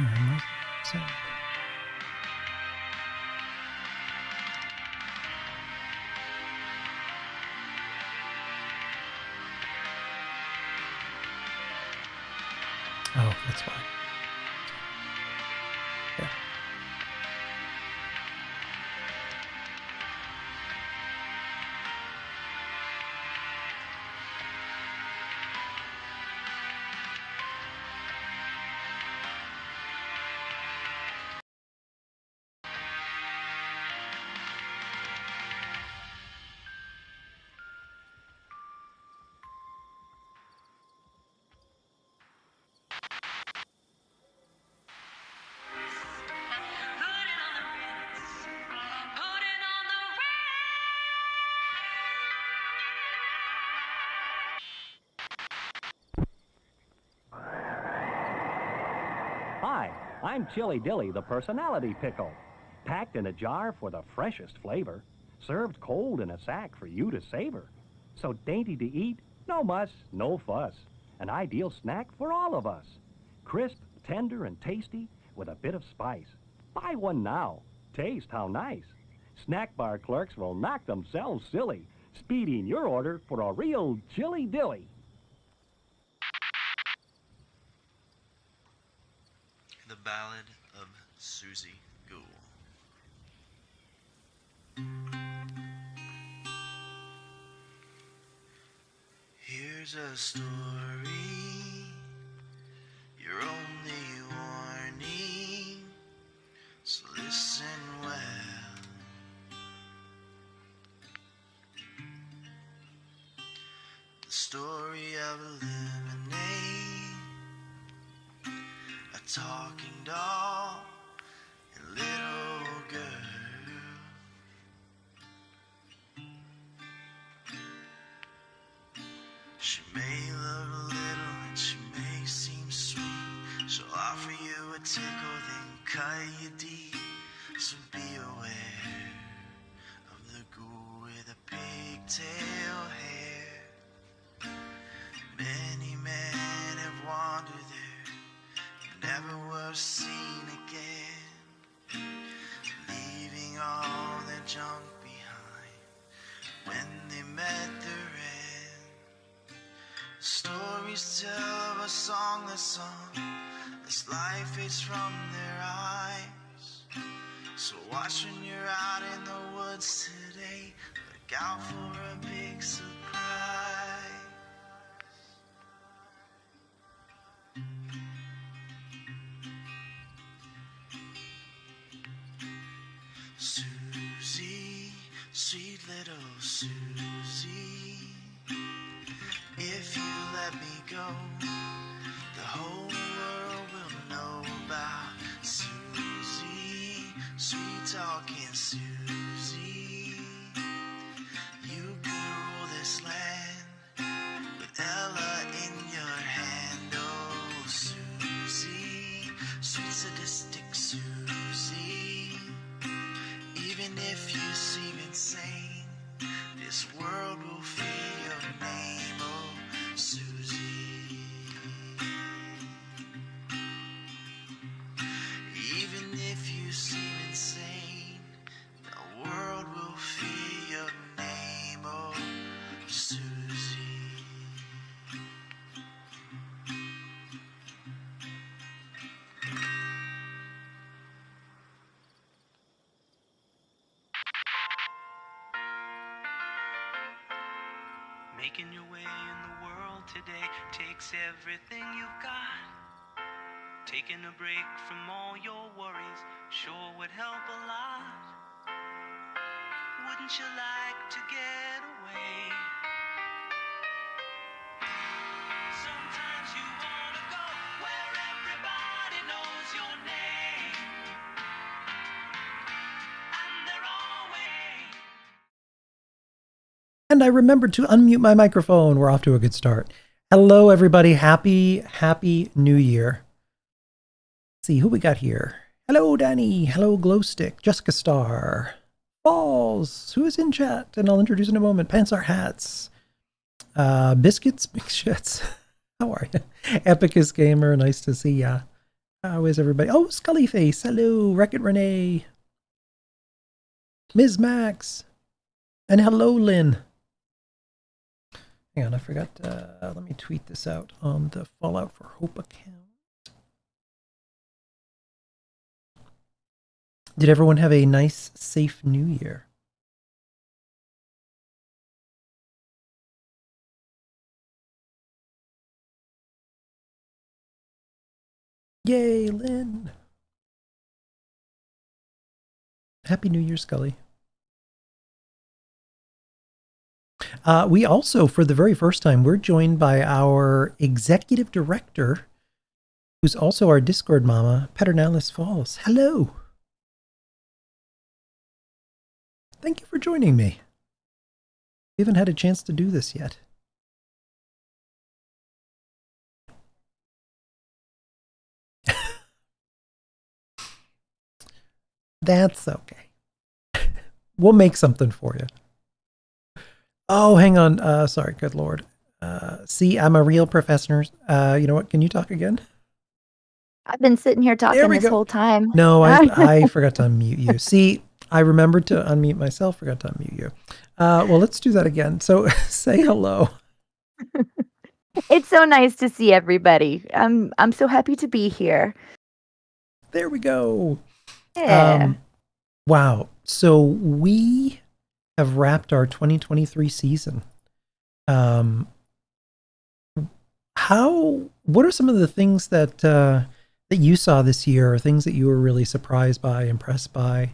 So. Oh, that's why. Yeah. Hi, I'm Chili Dilly, the personality pickle. Packed in a jar for the freshest flavor. Served cold in a sack for you to savor. So dainty to eat, no muss, no fuss. An ideal snack for all of us. Crisp, tender, and tasty with a bit of spice. Buy one now. Taste how nice. Snack bar clerks will knock themselves silly, speeding your order for a real Chili Dilly. The Ballad of Susie Gould. Here's a story, your only warning, so listen well. The story of a lemonade, a talking doll, and a little girl. She may look little and she may seem sweet. She'll offer you a tickle, then cut you deep. So be aware of the ghoul with a pigtail hair. Many men have wandered there, never were seen again, leaving all their junk behind when they met their end. Stories tell of a songless song as life fades from their eyes. So watch when you're out in the woods today, look out for a big surprise. Susie, sweet little Susie, if you let me go, the whole world will know about Susie, sweet talking Susie. You could rule this land with Ella in your hand. Oh, Susie, sweet sadistic Susie. Even if you seem insane, this world will fear your name. Oh, Susie. Even if you seem insane, the world will fear your name. Oh, Susie. Making your way in the world today takes everything you've got. Taking a break from all your worries sure would help a lot. Wouldn't you like to get away? Sometimes you wanna go where everybody knows your name, and they're always. And I remembered to unmute my microphone. We're off to a good start. Hello, everybody. Happy New Year. Let's see who we got here. Hello, Danny. Hello, Glowstick. Jessica Star. Balls. Who is in chat? And I'll introduce in a moment. Pansar Hats. Biscuits. Big Shits. How are you? Epicus Gamer. Nice to see ya. How is everybody? Oh, Scully Face. Hello, Wreck-It Renee. Ms. Max. And hello, Lynn. Hang on, I forgot. Let me tweet this out on the Fallout for Hope account. Did everyone have a nice, safe New Year? Yay, Lynn. Happy New Year, Scully. We also, for the very first time, we're joined by our executive director, who's also our Discord mama, Paternalis Falls. Hello. Thank you for joining me. We haven't had a chance to do this yet. That's okay. We'll make something for you. Oh, hang on. Sorry, good Lord. See, I'm a real professor. You know what? Can you talk again? I've been sitting here talking this whole time. No, I forgot to unmute you. See, I remembered to unmute myself, forgot to unmute you. Well, let's do that again. So say hello. It's so nice to see everybody. I'm so happy to be here. There we go. Yeah. Wow. So we have wrapped our 2023 season. What are some of the things that you saw this year, or things that you were really surprised by, impressed by?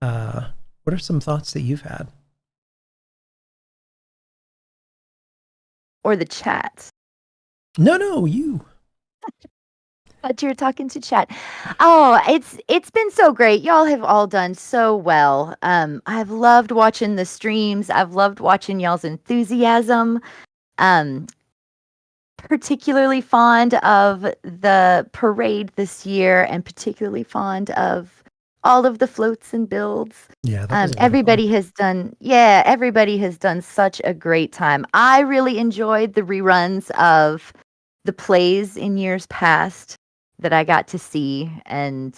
What are some thoughts that you've had? Or the chat. No, you. But you're talking to chat. Oh, it's been so great. Y'all have all done so well. I've loved watching the streams. I've loved watching y'all's enthusiasm. Particularly fond of the parade this year, and particularly fond of all of the floats and builds. Yeah, that was everybody has done such a great time. I really enjoyed the reruns of the plays in years past that I got to see, and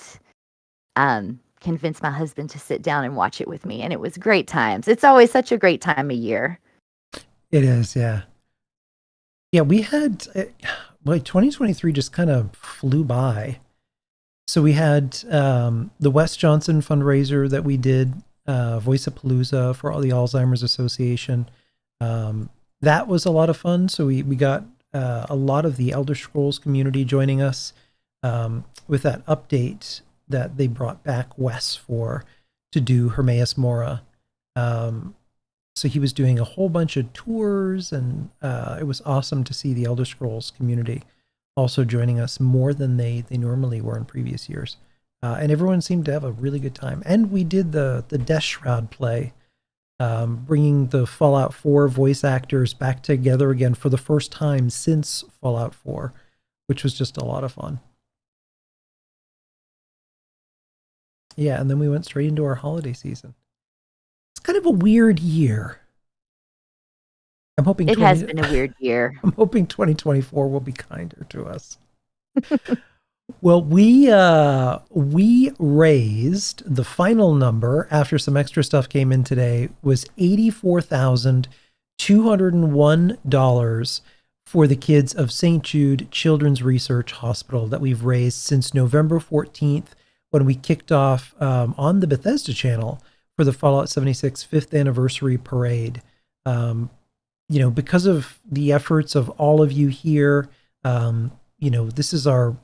convince my husband to sit down and watch it with me, and it was great times. It's always such a great time of year. It is, yeah. Yeah, we had, 2023 just kind of flew by. So we had the Wes Johnson fundraiser that we did, Voice-A-Palooza for all the Alzheimer's Association. That was a lot of fun. So we got a lot of the Elder Scrolls community joining us with that update that they brought back Wes to do Hermaeus Mora. So he was doing a whole bunch of tours, and it was awesome to see the Elder Scrolls community also joining us more than they normally were in previous years. And everyone seemed to have a really good time. And we did the Death Shroud play, bringing the Fallout 4 voice actors back together again for the first time since Fallout 4, which was just a lot of fun. Yeah, and then we went straight into our holiday season. It's kind of a weird year. I'm hoping it has been a weird year. I'm hoping 2024 will be kinder to us. Well, we raised the final number after some extra stuff came in today was $84,201 for the kids of St. Jude Children's Research Hospital that we've raised since November 14th when we kicked off on the Bethesda channel for the Fallout 76 5th anniversary parade. Because of the efforts of all of you here, this is our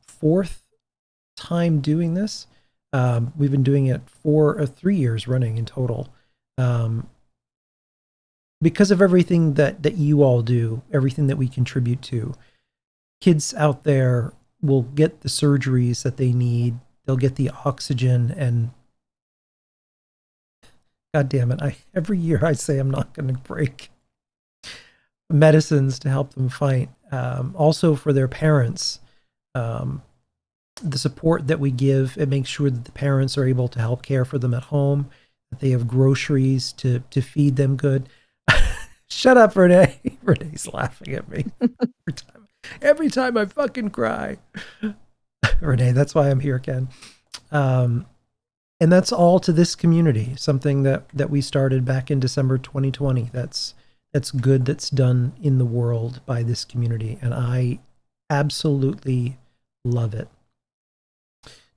fourth time doing this. We've been doing it for 3 years running in total. Because of everything that you all do, everything that we contribute to, kids out there will get the surgeries that they need. They'll get the oxygen, and God damn it, every year I say I'm not going to break medicines to help them fight. Also for their parents, the support that we give, it makes sure that the parents are able to help care for them at home, that they have groceries to feed them good. Shut up, Renee. Renee's laughing at me every time I fucking cry. Renee. That's why I'm here, Ken. And that's all to this community, something that we started back in December 2020. That's good that's done in the world by this community, and I absolutely love it.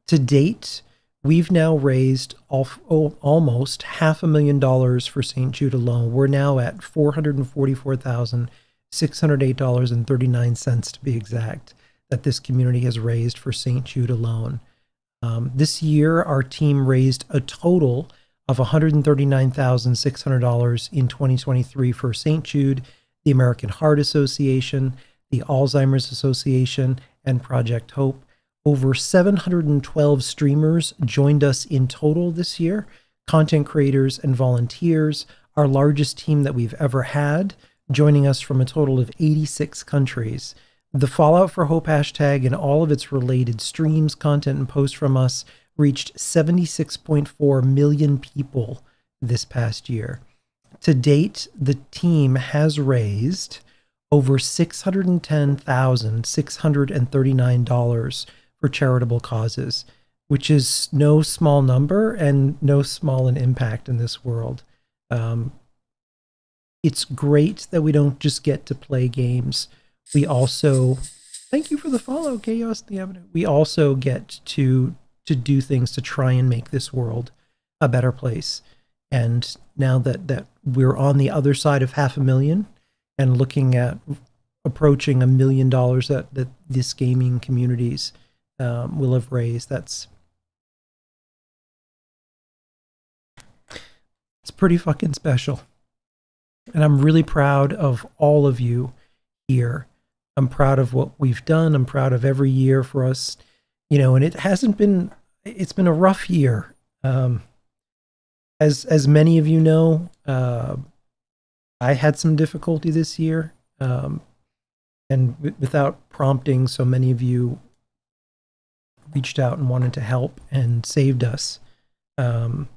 To date, we've now raised almost $500,000 for St. Jude alone. We're now at $444,608.39 to be exact, that this community has raised for St. Jude alone. This year, our team raised a total of $139,600 in 2023 for St. Jude, the American Heart Association, the Alzheimer's Association, and Project Hope. Over 712 streamers joined us in total this year, content creators and volunteers, our largest team that we've ever had, joining us from a total of 86 countries. The Fallout for Hope hashtag and all of its related streams, content, and posts from us reached 76.4 million people this past year. To date, the team has raised over $610,639 for charitable causes, which is no small number and no small an impact in this world. It's great that we don't just get to play games. We also, thank you for the follow, Chaos in the Avenue. We also get to do things to try and make this world a better place. And now that we're on the other side of 500,000 and looking at approaching $1 million that this gaming communities will have raised, it's pretty fucking special. And I'm really proud of all of you here. I'm proud of what we've done. I'm proud of every year for us, and it's been a rough year. As many of you know, I had some difficulty this year. And without prompting, so many of you reached out and wanted to help and saved us. And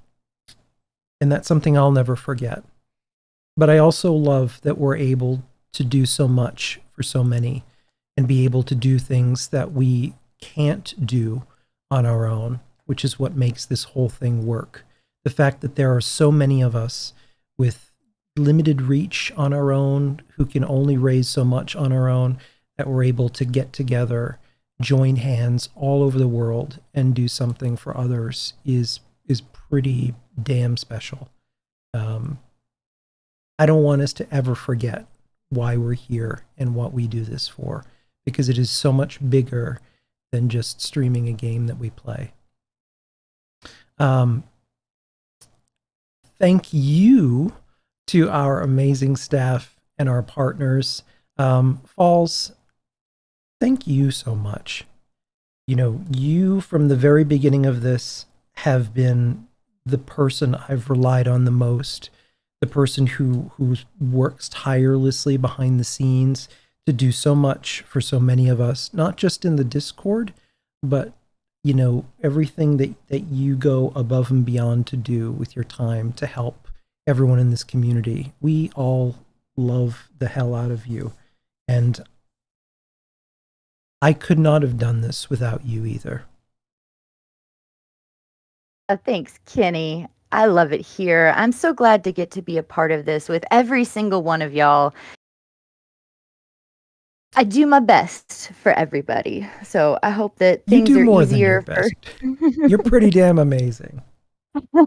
that's something I'll never forget. But I also love that we're able to do so much for so many and be able to do things that we can't do on our own, which is what makes this whole thing work. The fact that there are so many of us with limited reach on our own, who can only raise so much on our own, that we're able to get together, join hands all over the world and do something for others is pretty damn special. I don't want us to ever forget why we're here and what we do this for, because it is so much bigger than just streaming a game that we play. Thank you to our amazing staff and our partners. Falls, thank you so much. You from the very beginning of this have been the person I've relied on the most, the person who works tirelessly behind the scenes to do so much for so many of us, not just in the Discord, but everything that you go above and beyond to do with your time to help everyone in this community. We all love the hell out of you. And I could not have done this without you either. Thanks, Kenny. I love it here. I'm so glad to get to be a part of this with every single one of y'all. I do my best for everybody. So I hope that things are easier for You're pretty damn amazing. I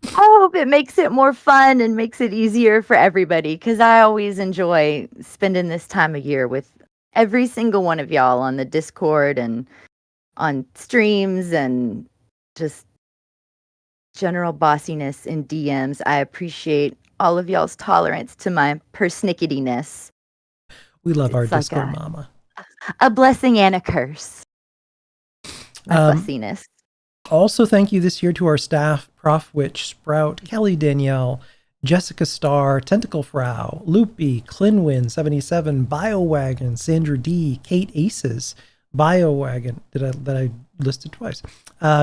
hope it makes it more fun and makes it easier for everybody, because I always enjoy spending this time of year with every single one of y'all on the Discord and on streams and just general bossiness in DMs. I appreciate all of y'all's tolerance to my persnicketyness. We love our Discord mama. A blessing and a curse. My fussiness. Also, thank you this year to our staff, Prof Witch, Sprout, Kelly Danielle, Jessica Starr, Tentacle Frau, Loopy, Clinwin 77, BioWagon, Sandra D, Kate Aces, BioWagon, that I listed twice,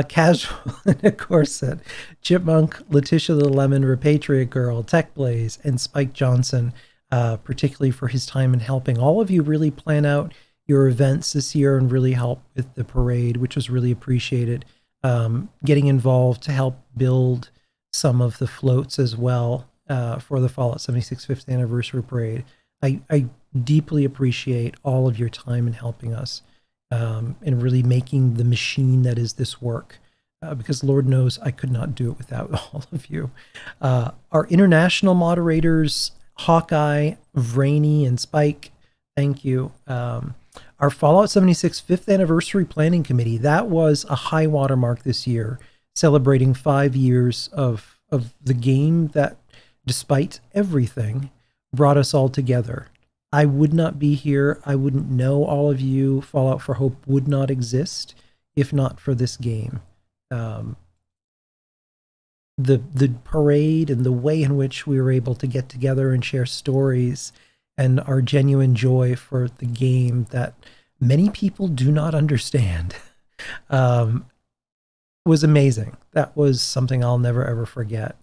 Casual in a Corset, Chipmunk, Letitia the Lemon, Repatriate Girl, Tech Blaze, and Spike Johnson, particularly for his time in helping all of you really plan out your events this year and really helped with the parade, which was really appreciated. Getting involved to help build some of the floats as well for the Fallout 76 5th anniversary parade. I deeply appreciate all of your time in helping us and really making the machine that is this work. Because Lord knows I could not do it without all of you. Our international moderators, Hawkeye, Vrainy, and Spike, thank you. Our Fallout 76 5th anniversary planning committee, that was a high watermark this year, celebrating 5 years of the game that, despite everything, brought us all together. I would not be here. I wouldn't know all of you. Fallout for Hope would not exist if not for this game. The parade and the way in which we were able to get together and share stories and our genuine joy for the game that many people do not understand was amazing. That was something I'll never ever forget.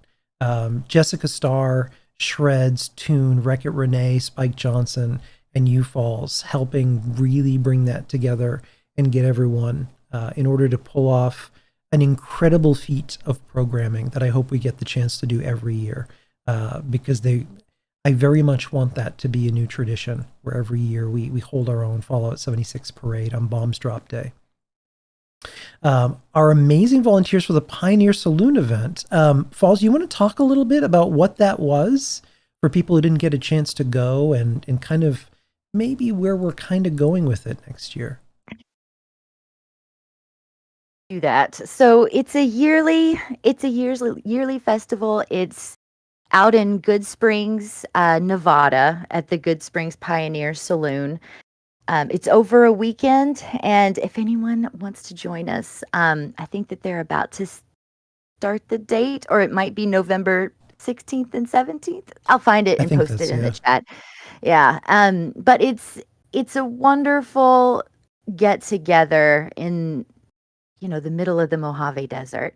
Jessica Starr, Shreds, Toon, Wreck-It Renee, Spike Johnson, and You Falls helping really bring that together and get everyone in order to pull off an incredible feat of programming that I hope we get the chance to do every year, because I very much want that to be a new tradition where every year we hold our own Fallout 76 parade on Bombs Drop Day. Our amazing volunteers for the Pioneer Saloon event. Falls, you want to talk a little bit about what that was for people who didn't get a chance to go and kind of maybe where we're kind of going with it next year? Do that. So it's a yearly festival. It's out in Good Springs, Nevada, at the Good Springs Pioneer Saloon. It's over a weekend, and if anyone wants to join us, I think that they're about to start the date, or it might be November 16th and 17th. I'll find it and post it in the chat. Yeah. But it's a wonderful get together in the middle of the Mojave Desert.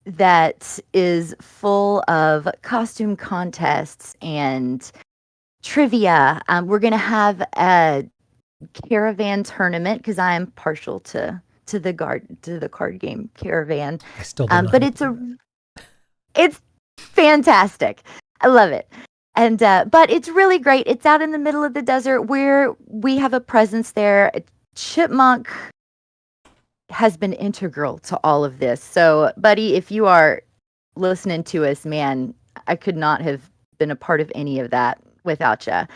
That is full of costume contests and trivia. We're going to have a caravan tournament because I am partial to the card game Caravan. I still don't know but it's fantastic. I love it. And but it's really great. It's out in the middle of the desert where we have a presence there. Chipmunk has been integral to all of this. So, buddy, if you are listening to us, man, I could not have been a part of any of that without you.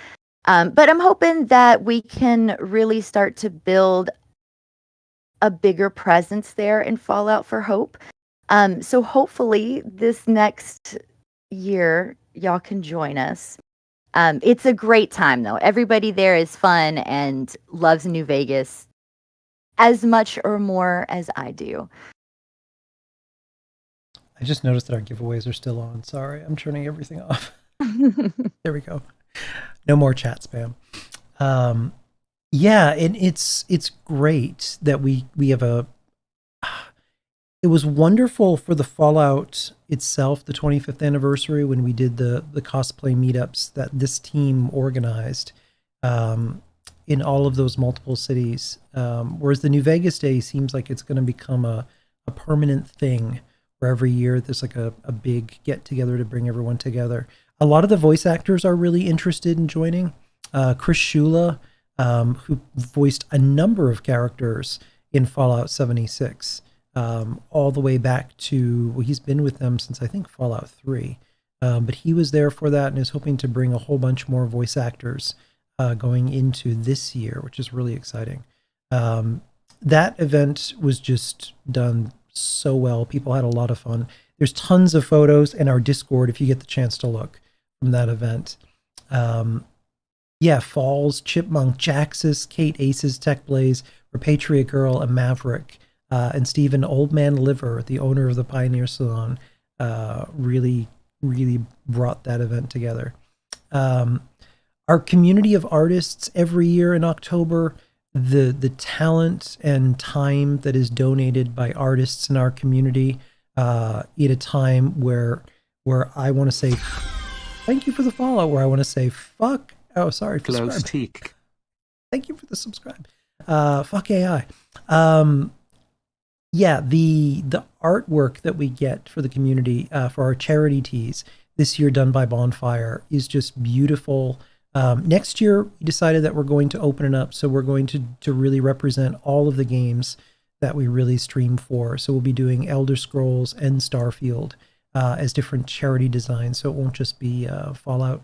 But I'm hoping that we can really start to build a bigger presence there in Fallout for Hope. So hopefully this next year, y'all can join us. It's a great time, though. Everybody there is fun and loves New Vegas as much or more as I do. I just noticed that our giveaways are still on. Sorry, I'm turning everything off. There we go. No more chat spam. Yeah, and it's great that we have a. It was wonderful for the Fallout itself, the 25th anniversary, when we did the cosplay meetups that this team organized in all of those multiple cities. Whereas the New Vegas Day seems like it's going to become a permanent thing where every year there's like a big get together to bring everyone together. A lot of the voice actors are really interested in joining. Chris Shula, who voiced a number of characters in Fallout 76, all the way back to, well, he's been with them since I think Fallout 3. But he was there for that and is hoping to bring a whole bunch more voice actors going into this year, which is really exciting. That event was just done so well. People had a lot of fun. There's tons of photos in our Discord if you get the chance to look from that event. Yeah, Falls, Chipmunk, Jaxus, Kate Aces, Tech Blaze, Repatriate Girl, and Maverick, and Stephen Old Man Liver, the owner of the Pioneer Salon, really brought that event together. Our community of artists every year in October, the talent and time that is donated by artists in our community at a time where I want to say thank you for the follow, where I want to say fuck. Oh, sorry. Glow stick. Thank you for the subscribe. Fuck AI. Yeah, the artwork that we get for the community for our charity tees this year done by Bonfire is just beautiful. Next year, we decided that we're going to open it up, so we're going to really represent all of the games that we really stream for. So we'll be doing Elder Scrolls and Starfield as different charity designs, so it won't just be Fallout.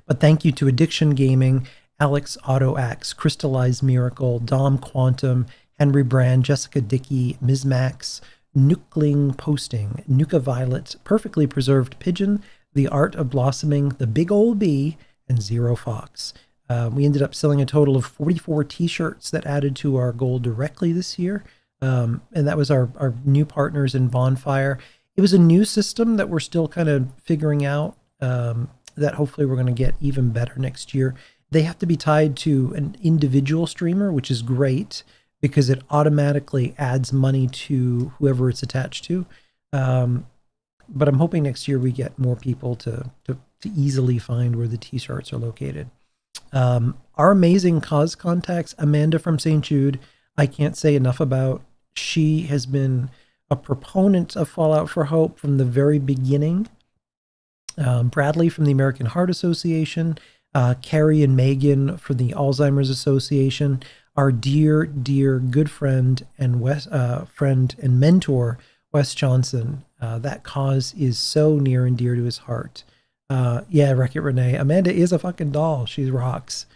But thank you to Addiction Gaming, Alex AutoAxe, Crystallized Miracle, Dom Quantum, Henry Brand, Jessica Dickey, Ms. Max, Nuckling Posting, Nuka Violet, Perfectly Preserved Pigeon, The Art of Blossoming, The Big Ol' Bee, and Zero Fox. We ended up selling a total of 44 t-shirts that added to our goal directly this year. And that was our new partners in Bonfire. It was a new system that we're still kind of figuring out, that hopefully we're going to get even better next year. They have to be tied to an individual streamer, which is great because it automatically adds money to whoever it's attached to. But I'm hoping next year we get more people to easily find where the t-shirts are located. Our amazing cause contacts, Amanda from St. Jude, I can't say enough about. She has been a proponent of Fallout for Hope from the very beginning. Bradley from the American Heart Association, Carrie and Megan from the Alzheimer's Association, our dear, dear good friend and friend and mentor, Wes Johnson. That cause is so near and dear to his heart. Yeah, Wreck-It Renee. Amanda is a fucking doll. She rocks.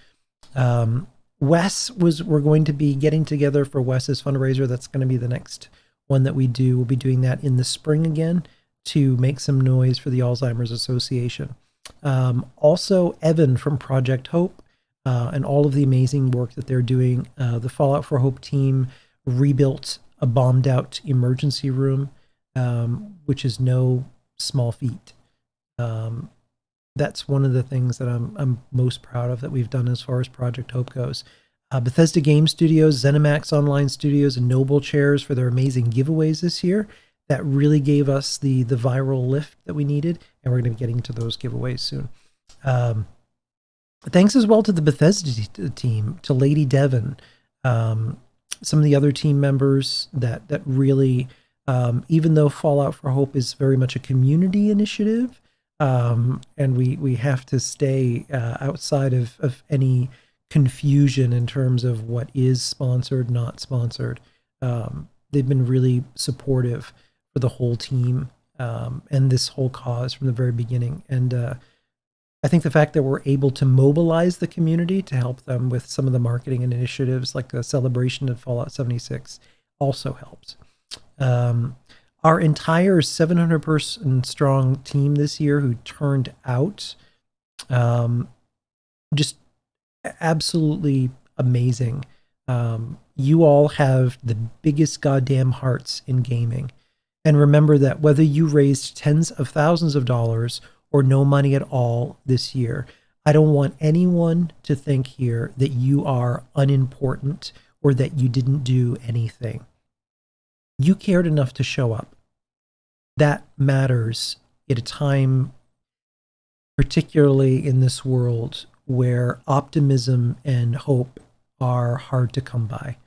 We're going to be getting together for Wes's fundraiser. That's going to be the next one that we do. We'll be doing that in the spring again to make some noise for the Alzheimer's Association. Also, Evan from Project Hope and all of the amazing work that they're doing. The Fallout for Hope team rebuilt a bombed out emergency room, which is no small feat. That's one of the things that I'm most proud of that we've done as far as Project Hope goes. Bethesda Game Studios, ZeniMax Online Studios, and Noble Chairs for their amazing giveaways this year. That really gave us the viral lift that we needed, and we're going to be getting to those giveaways soon. Thanks as well to the Bethesda team, to Lady Devon, some of the other team members that really, even though Fallout for Hope is very much a community initiative, and we have to stay outside of any confusion in terms of what is sponsored, not sponsored. They've been really supportive for the whole team and this whole cause from the very beginning. And I think the fact that we're able to mobilize the community to help them with some of the marketing and initiatives like the celebration of Fallout 76 also helps. Our entire 700-person strong team this year who turned out, just absolutely amazing. You all have the biggest goddamn hearts in gaming. And remember that whether you raised tens of thousands of dollars or no money at all this year, I don't want anyone to think here that you are unimportant or that you didn't do anything. You cared enough to show up. That matters at a time, particularly in this world where optimism and hope are hard to come by.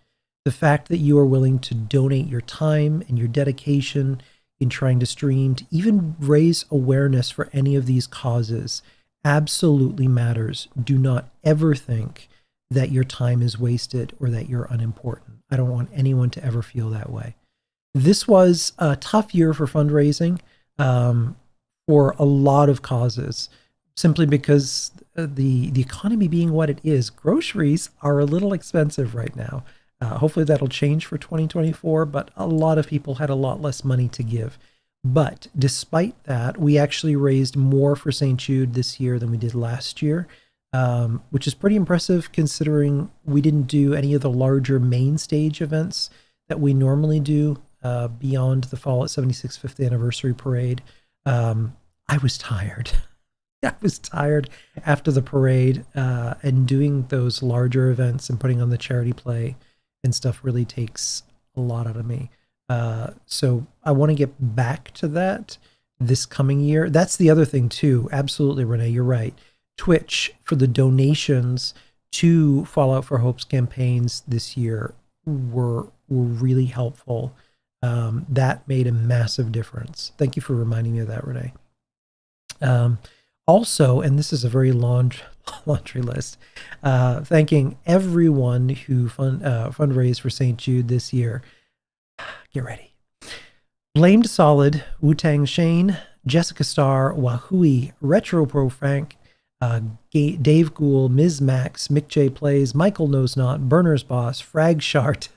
The fact that you are willing to donate your time and your dedication in trying to stream, to even raise awareness for any of these causes, absolutely matters. Do not ever think that your time is wasted or that you're unimportant. I don't want anyone to ever feel that way. This was a tough year for fundraising for a lot of causes, simply because the economy being what it is, groceries are a little expensive right now. Hopefully that'll change for 2024, but a lot of people had a lot less money to give. But despite that, we actually raised more for St. Jude this year than we did last year, which is pretty impressive considering we didn't do any of the larger main stage events that we normally do beyond the Fallout 76 5th anniversary parade. I was tired. I was tired after the parade, and doing those larger events and putting on the charity play and stuff really takes a lot out of me. So I want to get back to that this coming year. That's the other thing too. Absolutely, Renee, you're right. Twitch, for the donations two Fallout for Hope's campaigns this year were really helpful. That made a massive difference. Thank you for reminding me of that, Renee. Also, and this is a very laundry list, thanking everyone who fundraised for St. Jude this year. Get ready. Blamed Solid, Wu-Tang Shane, Jessica Starr, Wahui, Retro Pro Frank, Dave Gould, Ms. Max, Mick J Plays, Michael Knows Not, Burner's Boss, Frag Shart,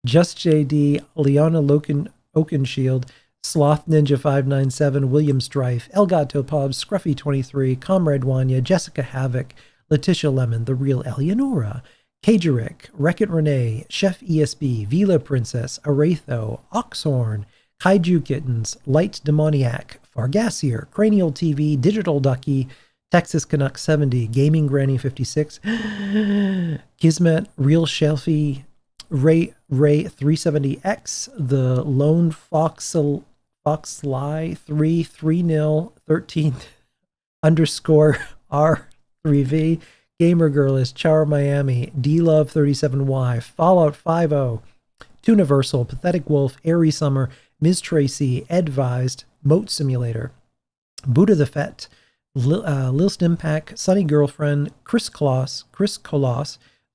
Just JD, Liana Oakenshield, Sloth Ninja 597, William Strife, Elgato Pub, Scruffy 23, Comrade Wanya, Jessica Havoc, Letitia Lemon, The Real Eleonora, Kajerick, Wreck-It Renee, Chef ESB, Vila Princess, Aratho, Oxhorn, Kaiju Kittens, Light Demoniac, Fargassier, Cranial TV, Digital Ducky, Texas Canuck 70, Gaming Granny 56, Gizmet, Real Shelfie, Ray 370X, The Lone Foxly 33013 underscore R3V, Gamer Girl is Char Miami, D-Love 37Y, Fallout 50, Tuniversal, Pathetic Wolf, Airy Summer, Ms. Tracy, Advised, Moat Simulator, Buddha the Fett, Lil Stimpack, Sunny Girlfriend, Chris Coloss,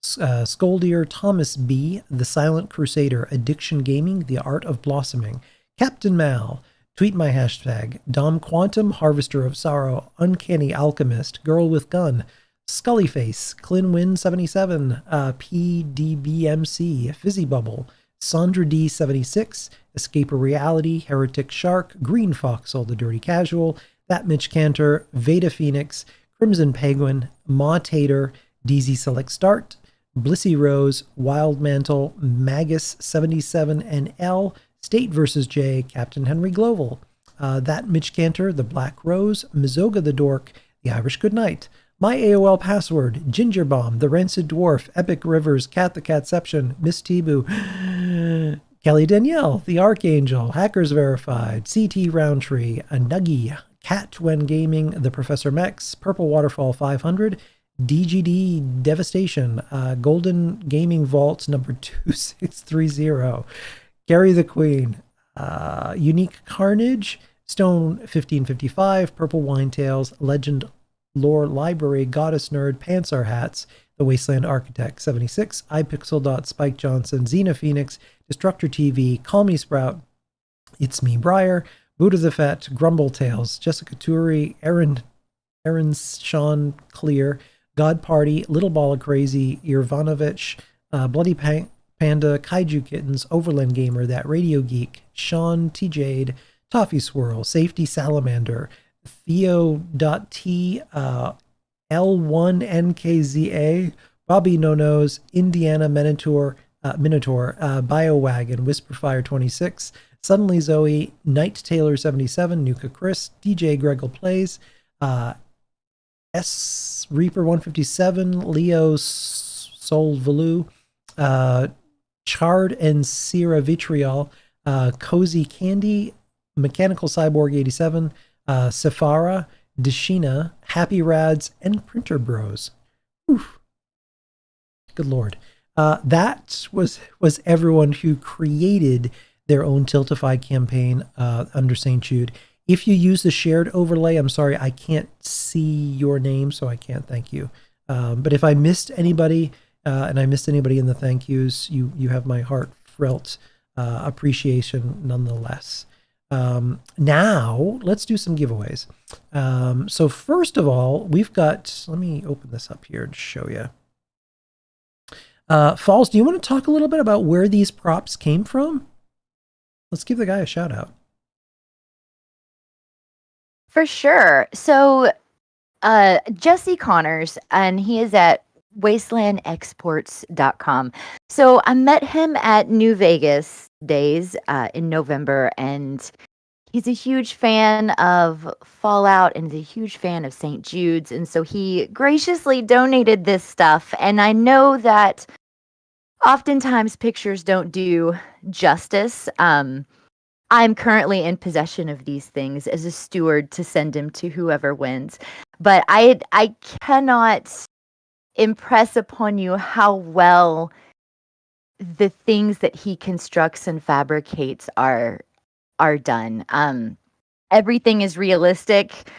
Scoldier, Thomas B, The Silent Crusader, Addiction Gaming, The Art of Blossoming, Captain Mal, Tweet My Hashtag, Dom Quantum, Harvester of Sorrow, Uncanny Alchemist, Girl with Gun, Scullyface, Clinwin 77, PDBMC, Fizzy Bubble, Sandra D76, Escape a Reality, Heretic Shark, Green Foxel, The Dirty Casual, That Mitch Cantor, Veda Phoenix, Crimson Penguin, Ma Tater, DZ Select Start, Blissy Rose, Wild Mantle, Magus 77 and L, State vs. J, Captain Henry Gloval, That Mitch Cantor, The Black Rose, Mizoga the Dork, The Irish Goodnight, My AOL Password, Ginger Bomb, The Rancid Dwarf, Epic Rivers, Cat the Catception, Miss Tebu, Kelly Danielle, The Archangel, Hackers Verified, CT Roundtree, A Nuggy, Cat When Gaming, The Professor Mex, Purple Waterfall 500, DGD Devastation, Golden Gaming Vault number 2630, Gary the Queen, Unique Carnage, Stone 1555, Purple Wine Tales, Legend Lore Library, Goddess Nerd, Pantsar Hats, The Wasteland Architect 76, iPixel. Spike Johnson, Xena Phoenix, Destructor TV, Call Me Sprout, It's Me Briar, Buddha the Fett, Grumble Tales, Jessica Turi, Aaron Sean Clear, God Party, Little Ball of Crazy, Irvanovich, Bloody Panda, Kaiju Kittens, Overland Gamer, That Radio Geek, Sean T. Jade, Toffee Swirl, Safety Salamander, Theo.T, L1NKZA, Bobby No Nose, Indiana Minotaur, BioWagon, Whisperfire 26, Suddenly Zoe, Night Taylor 77, Nuka Chris, DJ Greggle Plays, S Reaper 157, Leo Solvalu, Chard and Sierra Vitriol, Cozy Candy, Mechanical Cyborg 87, Safara, Deshina, Happy Rads, and Printer Bros. Oof. Good Lord. That was everyone who created their own Tiltify campaign under St. Jude. If you use the shared overlay, I'm sorry, I can't see your name, so I can't thank you. But if I missed anybody, and I missed anybody in the thank yous, you have my heartfelt appreciation nonetheless. Now, let's do some giveaways. So first of all, we've got, let me open this up here and show you. Falls, do you want to talk a little bit about where these props came from? Let's give the guy a shout out. For sure. So Jesse Connors, and he is at wastelandexports.com. So I met him at New Vegas days in November, and he's a huge fan of Fallout and is a huge fan of St. Jude's. And so he graciously donated this stuff. And I know that oftentimes pictures don't do justice. I'm currently in possession of these things as a steward to send him to whoever wins. But I cannot impress upon you how well the things that he constructs and fabricates are done. Everything is realistic.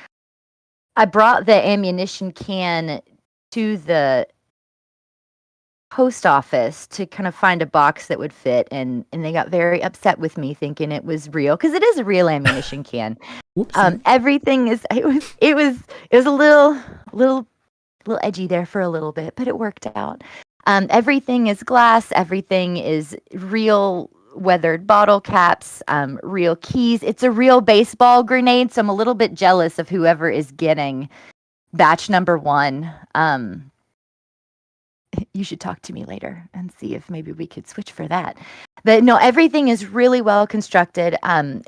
I brought the ammunition can to the post office to kind of find a box that would fit, and they got very upset with me thinking it was real, because it is a real ammunition can. Everything is it was a little edgy there for a little bit, but it worked out. Everything is glass, everything is real weathered bottle caps, real keys. It's a real baseball grenade, so I'm a little bit jealous of whoever is getting batch number 1. You should talk to me later and see if maybe we could switch for that. But no, everything is really well constructed.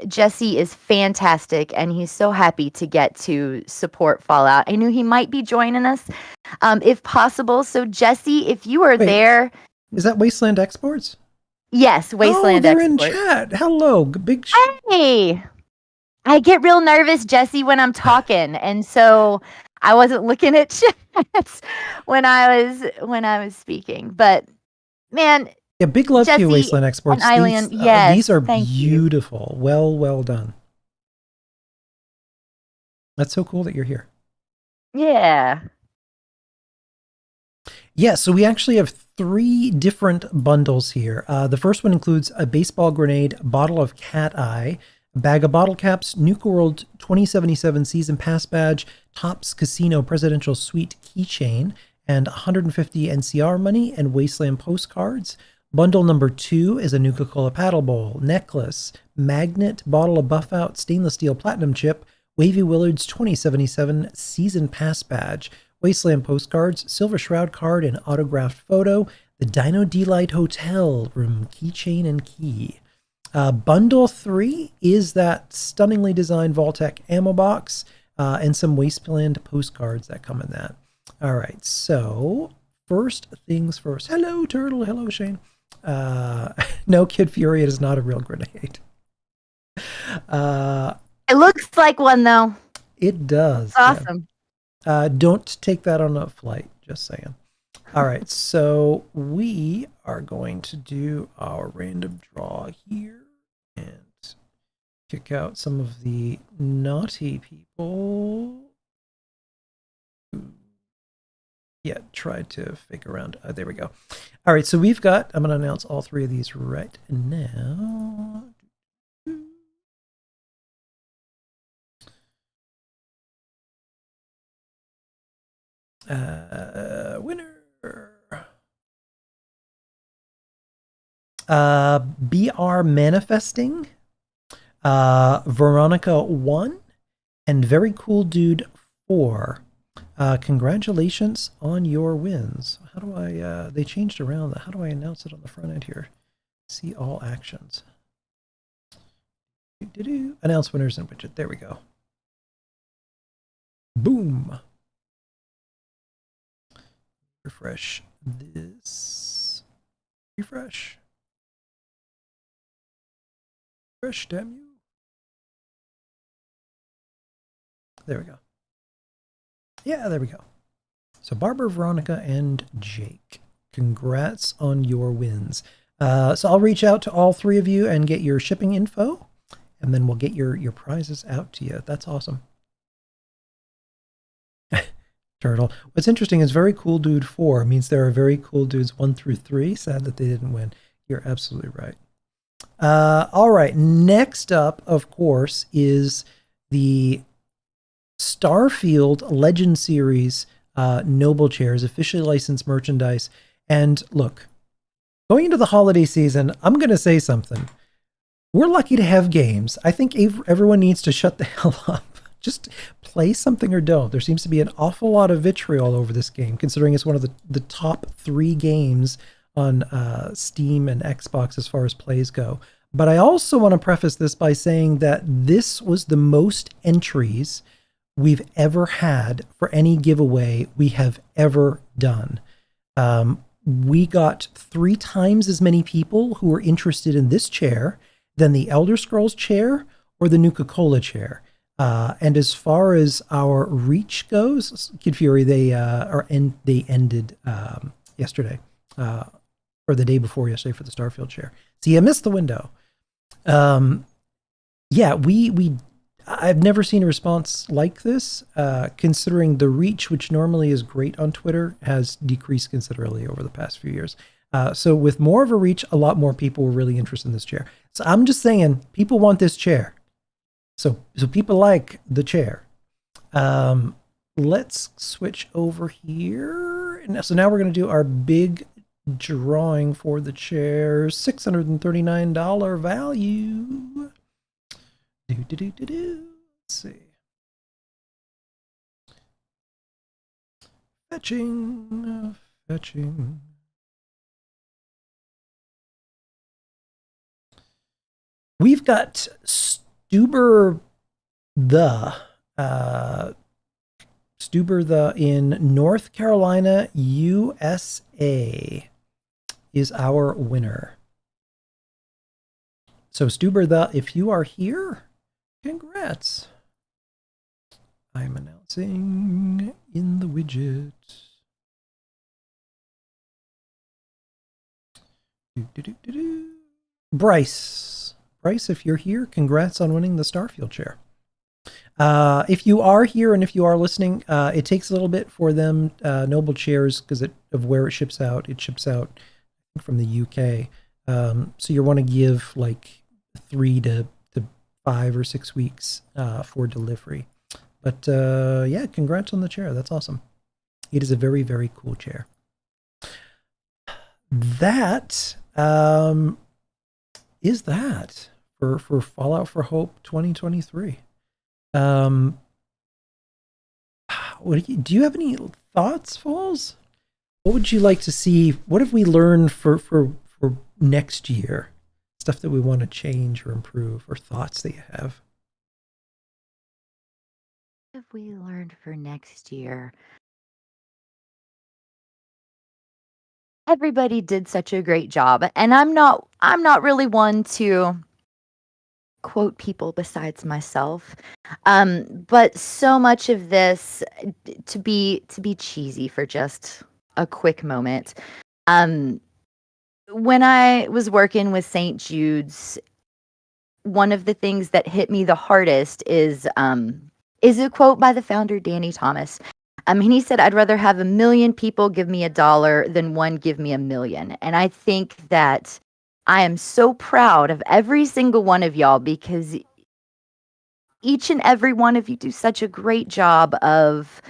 Jesse is fantastic, and he's so happy to get to support Fallout. I knew he might be joining us, if possible. So Jesse, if you are there. Is that Wasteland Exports? Yes, Wasteland Exports. In chat. Hello, big. Hey, I get real nervous, Jesse, when I'm talking, and so I wasn't looking at chats when I was speaking. But man, yeah, big love to you, Wasteland Exports. These are beautiful. Well done. That's so cool that you're here. Yeah. Yeah, so we actually have 3 different bundles here. The first one includes a baseball grenade, bottle of cat eye, a bag of bottle caps, Nuka World 2077 season pass badge, Topps Casino presidential suite keychain, and 150 NCR money and Wasteland postcards. Bundle number 2 is a Nuka-Cola paddle bowl, necklace, magnet, bottle of Buff Out stainless steel platinum chip, Wavy Willard's 2077 season pass badge, Wasteland postcards, Silver Shroud card and autographed photo, the Dino Delight Hotel room keychain and key. Bundle 3 is that stunningly designed Vault-Tec ammo box and some Wasteland postcards that come in that. All right, so first things first. Hello, Turtle. Hello, Shane. No, Kid Fury, it is not a real grenade. It looks like one, though. It does. It's awesome. Yeah. Don't take that on a flight, just saying. All right, so we are going to do our random draw here and kick out some of the naughty people. Yeah, try to fake around. There we go. All right, so we've got, I'm going to announce all 3 of these right now. Winner. BR Manifesting, Veronica 1, and Very Cool Dude 4. Congratulations on your wins. How do I, they changed around. How do I announce it on the front end here? See all actions. Announce winners in widget. There we go. Boom. Refresh this. Refresh. Refresh, damn you. There we go. Yeah, there we go. So Barbara, Veronica, and Jake, congrats on your wins. So I'll reach out to all 3 of you and get your shipping info, and then we'll get your prizes out to you. That's awesome. Turtle. What's interesting is Very Cool Dude 4 means there are Very Cool Dudes 1 through 3. Sad that they didn't win. You're absolutely right. All right. Next up, of course, is the Starfield Legend Series Noble Chairs, officially licensed merchandise. And look, going into the holiday season, I'm going to say something. We're lucky to have games. I think everyone needs to shut the hell up. Just play something or don't. There seems to be an awful lot of vitriol over this game, considering it's one of the top 3 games on Steam and Xbox as far as plays go. But I also want to preface this by saying that this was the most entries we've ever had for any giveaway we have ever done. We got 3 times as many people who were interested in this chair than the Elder Scrolls chair or the Nuka-Cola chair. And as far as our reach goes, Kid Fury, they ended yesterday, or the day before yesterday for the Starfield share. So you missed the window. Yeah, I've never seen a response like this, considering the reach, which normally is great on Twitter, has decreased considerably over the past few years. So with more of a reach, a lot more people were really interested in this chair. So I'm just saying, people want this chair. So people like the chair. Let's switch over here. So now we're going to do our big drawing for the chair. $639 value. Let's see. Fetching. We've got Stuber the in North Carolina, USA is our winner. So Stuber the, if you are here, congrats. I'm announcing in the widget. Bryce, if you're here, congrats on winning the Starfield chair. If you are here and if you are listening, it takes a little bit for them, Noble Chairs, because of where it ships out. It ships out from the UK. So you want to give like 3 to 5 or 6 weeks for delivery. But yeah, congrats on the chair. That's awesome. It is a very, very cool chair. That is that for Fallout for Hope 2023. Do you have any thoughts, Falls? What would you like to see? What have we learned for next year? Stuff that we want to change or improve, or thoughts that you have? What have we learned for next year? Everybody did such a great job, and I'm not really one to quote people besides myself, but so much of this, to be cheesy for just a quick moment, when I was working with St. Jude's, one of the things that hit me the hardest is a quote by the founder, Danny Thomas. He said, "I'd rather have 1 million people give me $1 than one give me 1 million." And I think that I am so proud of every single one of y'all, because each and every one of you do such a great job of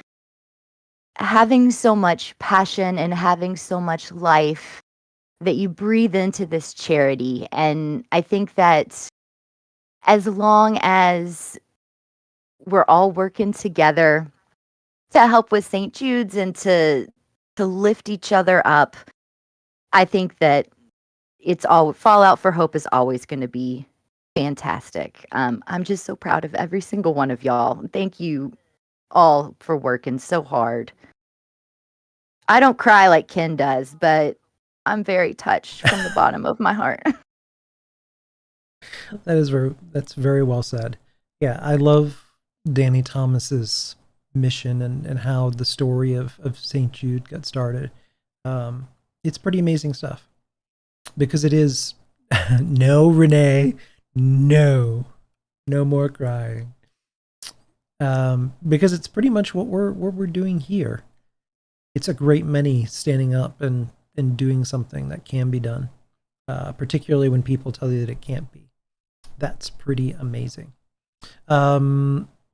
having so much passion and having so much life that you breathe into this charity. And I think that as long as we're all working together to help with St. Jude's and to lift each other up, I think that Fallout for Hope is always going to be fantastic. I'm just so proud of every single one of y'all. Thank you all for working so hard. I don't cry like Ken does, but I'm very touched from the bottom of my heart. That's very well said. Yeah, I love Danny Thomas's mission and how the story of St. Jude got started. It's pretty amazing stuff, because it is no, Renee, no more crying, because it's pretty much what we're doing here. It's a great many standing up and doing something that can be done, particularly when people tell you that it can't be. That's pretty amazing.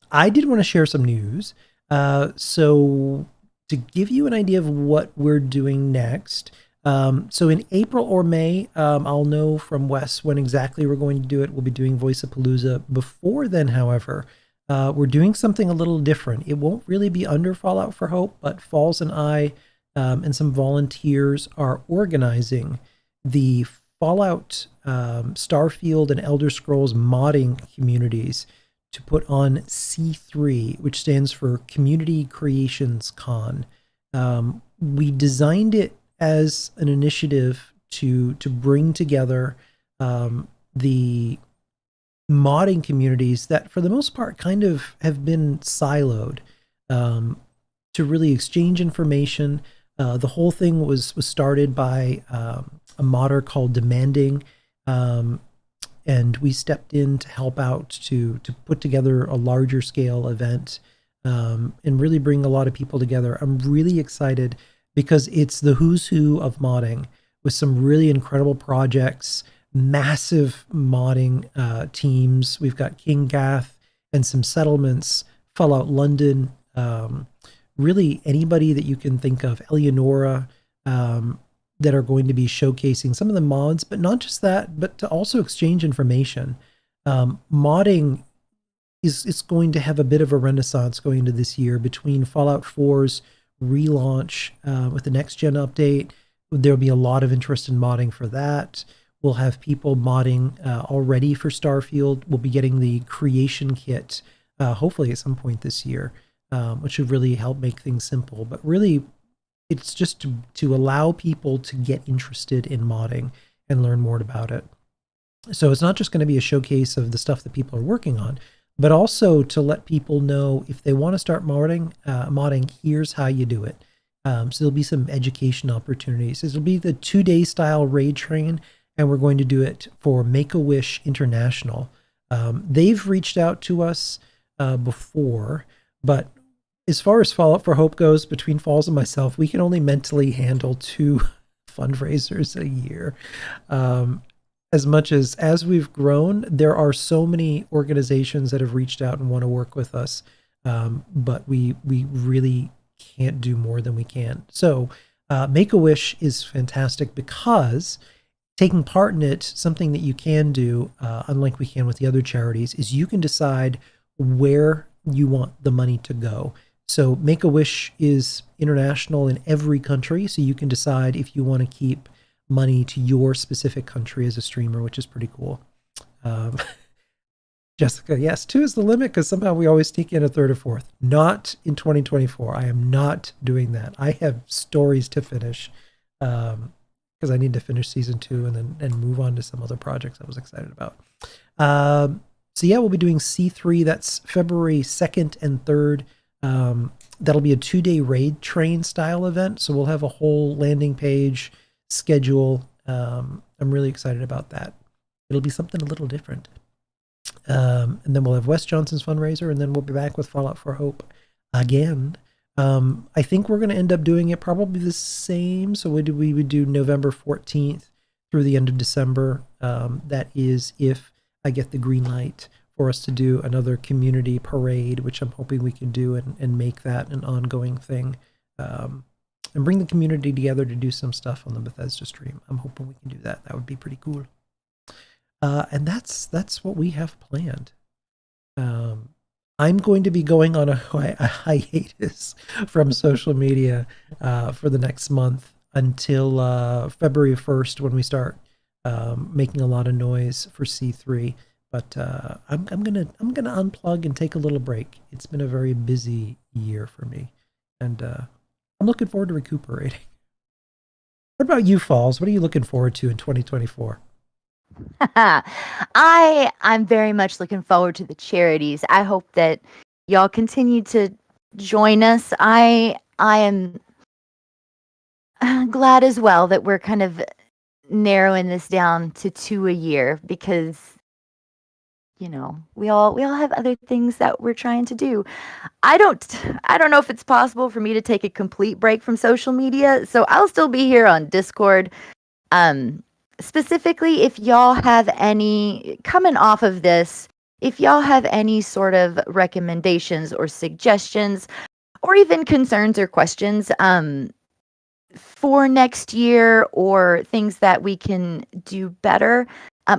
I did want to share some news. So to give you an idea of what we're doing next, so in April or May, I'll know from Wes when exactly we're going to do it. We'll be doing Voice-a-Palooza. Before then, however, we're doing something a little different. It won't really be under Fallout for Hope, but Falls and I and some volunteers are organizing the Fallout, Starfield, and Elder Scrolls modding communities to put on C3, which stands for Community Creations Con. We designed it as an initiative to bring together the modding communities that, for the most part, kind of have been siloed to really exchange information. The whole thing was started by a modder called Demanding, and we stepped in to help out to put together a larger scale event and really bring a lot of people together. I'm really excited because it's the who's who of modding with some really incredible projects, massive modding teams. We've got King Gath and some settlements, Fallout London, really anybody that you can think of, Eleonora, that are going to be showcasing some of the mods, but not just that, but to also exchange information. Modding is going to have a bit of a renaissance going into this year between Fallout 4's relaunch with the next gen update. There'll be a lot of interest in modding for that. We'll have people modding already for Starfield. We'll be getting the creation kit hopefully at some point this year, which should really help make things simple. But really, it's just to allow people to get interested in modding and learn more about it. So it's not just going to be a showcase of the stuff that people are working on, but also to let people know if they want to start modding, here's how you do it. So there'll be some education opportunities. It'll be the 2-day style raid train, and we're going to do it for Make-A-Wish International. They've reached out to us before, but as far as Fallout for Hope goes, between Falls and myself, we can only mentally handle 2 fundraisers a year. As much as we've grown, there are so many organizations that have reached out and want to work with us, but we really can't do more than we can. So Make-A-Wish is fantastic because taking part in it, something that you can do, unlike we can with the other charities, is you can decide where you want the money to go. So Make-A-Wish is international in every country, so you can decide if you want to keep money to your specific country as a streamer, which is pretty cool. Jessica, yes, 2 is the limit because somehow we always sneak in a 3rd or 4th. Not in 2024. I am not doing that. I have stories to finish because I need to finish season 2 and move on to some other projects I was excited about. So yeah, we'll be doing C3. That's February 2nd and 3rd. That'll be a 2-day raid train style event. So we'll have a whole landing page schedule. I'm really excited about that. It'll be something a little different. And then we'll have Wes Johnson's fundraiser, and then we'll be back with Fallout for Hope again. I think we're going to end up doing it probably the same. So we would do November 14th through the end of December. That is if I get the green light for us to do another community parade, which I'm hoping we can do and make that an ongoing thing. And bring the community together to do some stuff on the Bethesda stream. I'm hoping we can do that. That would be pretty cool. And that's what we have planned. I'm going to be going on a hiatus from social media for the next month until February 1st when we start making a lot of noise for C3. But I'm gonna unplug and take a little break. It's been a very busy year for me, and I'm looking forward to recuperating. What about you, Falls? What are you looking forward to in 2024? I'm very much looking forward to the charities. I hope that y'all continue to join us. I am glad as well that we're kind of narrowing this down to 2 a year because we all have other things that we're trying to do. I don't know if it's possible for me to take a complete break from social media, so I'll still be here on Discord. Specifically, if y'all have any, coming off of this, if y'all have any sort of recommendations or suggestions or even concerns or questions for next year or things that we can do better,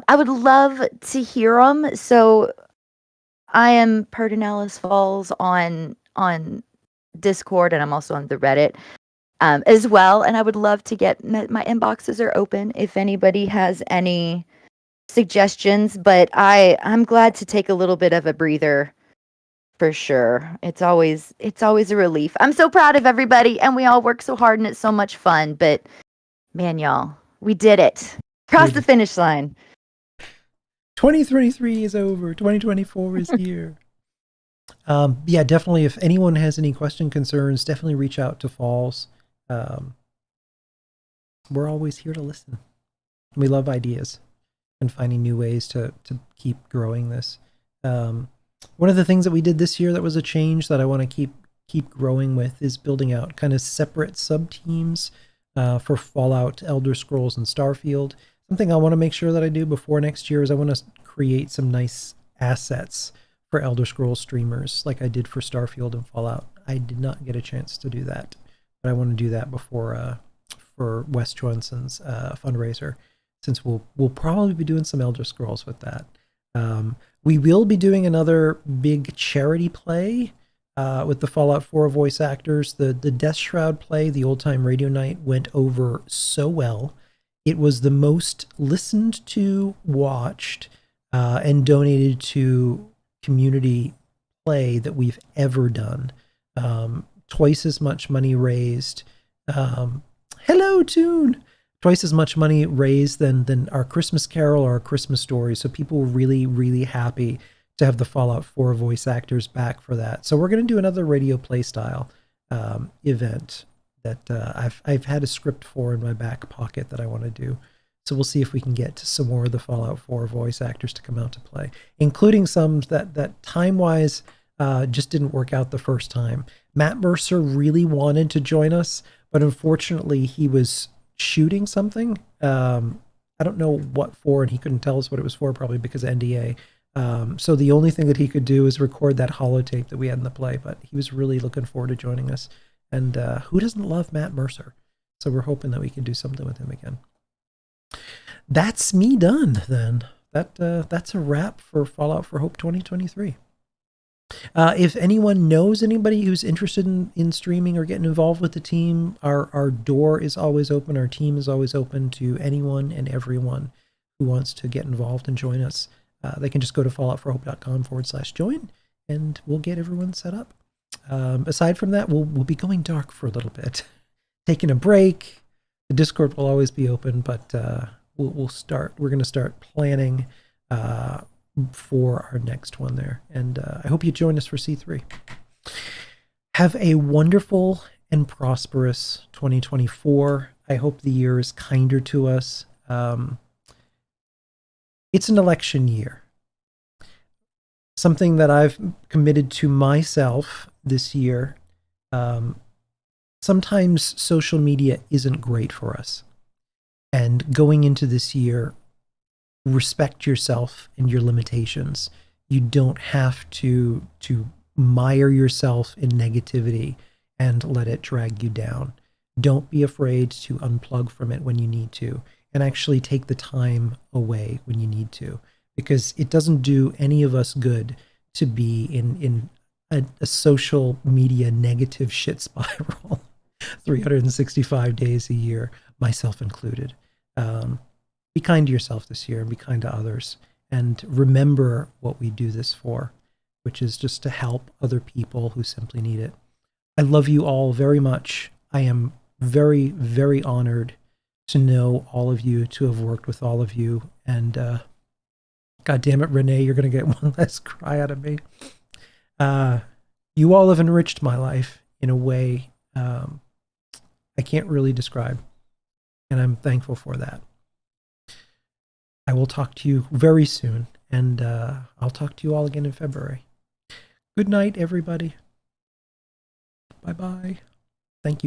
I would love to hear them. So I am Perdonalis Falls on Discord, and I'm also on the Reddit as well. And I would love to get my inboxes are open if anybody has any suggestions. But I'm glad to take a little bit of a breather for sure. It's always a relief. I'm so proud of everybody, and we all work so hard, and it's so much fun. But man, y'all, we did it. Crossed the finish line. 2023 is over. 2024 is here. Yeah, definitely. If anyone has any concerns, definitely reach out to Falls. We're always here to listen. We love ideas and finding new ways to keep growing this. One of the things that we did this year that was a change that I want to keep growing with is building out kind of separate sub teams for Fallout, Elder Scrolls, and Starfield. Something I want to make sure that I do before next year is I want to create some nice assets for Elder Scrolls streamers like I did for Starfield and Fallout. I did not get a chance to do that, but I want to do that before for Wes Johnson's fundraiser, since we'll probably be doing some Elder Scrolls with that. We will be doing another big charity play with the Fallout 4 voice actors. The Death Shroud play, the Old Time Radio Night, went over so well. It was the most listened to, watched, and donated to community play that we've ever done. Twice as much money raised. Hello, Tune! Twice as much money raised than our Christmas Carol or our Christmas Story. So people were really, really happy to have the Fallout 4 voice actors back for that. So we're going to do another radio play style event that I've had a script for in my back pocket that I want to do. So we'll see if we can get some more of the Fallout 4 voice actors to come out to play, including some that time-wise just didn't work out the first time. Matt Mercer really wanted to join us, but unfortunately he was shooting something. I don't know what for, and he couldn't tell us what it was for, probably because of NDA. So the only thing that he could do is record that holotape that we had in the play, but he was really looking forward to joining us. And who doesn't love Matt Mercer? So we're hoping that we can do something with him again. That's me done then. That's a wrap for Fallout for Hope 2023. If anyone knows anybody who's interested in streaming or getting involved with the team, our door is always open. Our team is always open to anyone and everyone who wants to get involved and join us. They can just go to falloutforhope.com/join, and we'll get everyone set up. Aside from that, we'll be going dark for a little bit, taking a break. The Discord will always be open, but we're going to start planning for our next one there. And I hope you join us for C3. Have a wonderful and prosperous 2024. I hope the year is kinder to us. It's an election year. Something that I've committed to myself this year. Sometimes social media isn't great for us. And going into this year, respect yourself and your limitations. You don't have to mire yourself in negativity and let it drag you down. Don't be afraid to unplug from it when you need to, and actually take the time away when you need to, because it doesn't do any of us good to be in a social media negative shit spiral 365 days a year, myself included. Be kind to yourself this year and be kind to others, and remember what we do this for, which is just to help other people who simply need it. I love you all very much. I am very, very honored to know all of you, to have worked with all of you, and God damn it, Renee, you're going to get one less cry out of me. You all have enriched my life in a way I can't really describe, and I'm thankful for that. I will talk to you very soon, and I'll talk to you all again in February. Good night, everybody. Bye-bye. Thank you.